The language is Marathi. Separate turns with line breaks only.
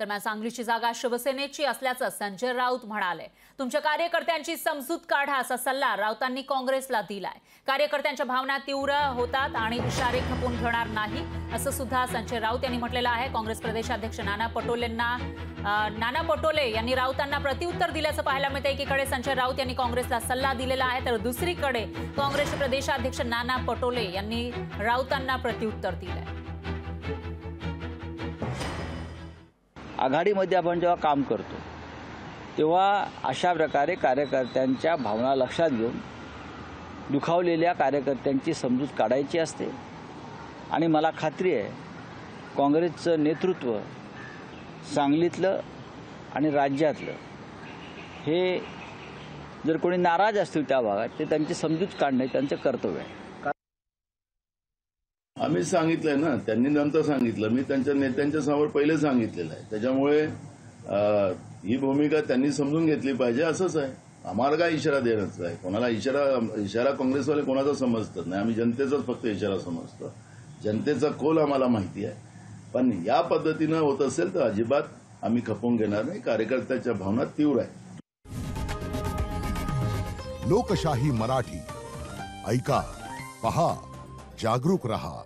दरम्यान सांगलीची जागा शिवसेनेची असल्याचं संजय राऊत म्हणाले। तुमच्या कार्यकर्त्यांची समजूत काढा असा सल्ला राऊतांनी काँग्रेसला दिलाय। कार्यकर्त्यांच्या भावना तीव्र होतात आणि इशारे खपून घेणार नाही असं सुद्धा संजय राऊत यांनी म्हटलेलं आहे। काँग्रेस प्रदेशाध्यक्ष नाना पटोले यांनी राऊतांना प्रत्युत्तर दिल्याचं पाहायला मिळतं। एकीकडे संजय राऊत यांनी काँग्रेसला सल्ला दिलेला आहे तर दुसरीकडे काँग्रेसचे प्रदेशाध्यक्ष नाना पटोले यांनी राऊतांना प्रत्युत्तर दिलंय।
आघाडीमध्ये आपण जेव्हा काम करतो तेव्हा अशा प्रकारे कार्यकर्त्यांच्या भावना लक्षात घेऊन दुखावलेल्या कार्यकर्त्यांची समजूत काढायची असते आणि मला खात्री आहे काँग्रेसचं नेतृत्व सांगलीतलं आणि राज्यातलं हे जर कोणी नाराज असतील त्या भागात ते त्यांची समजूत काढणे त्यांचं कर्तव्य आहे।
आम्ही सांगितलंय ना, त्यांनी नंतर सांगितलं, मी त्यांच्या नेत्यांच्या समोर पहिले सांगितलेलं आहे। त्याच्यामुळे ही भूमिका त्यांनी समजून घेतली पाहिजे असंच आहे। आम्हाला काय इशारा देण्याचा आहे? कोणाला इशारा काँग्रेसवाले कोणाचा समजतात नाही, आम्ही जनतेचाच फक्त इशारा समजतो। जनतेचा कौल आम्हाला माहिती आहे, पण या पद्धतीनं होत असेल तर अजिबात आम्ही खपवून घेणार नाही। कार्यकर्त्याच्या भावना तीव्र आहेत।
लोकशाही मराठी ऐका, पहा, जागरूक रहा।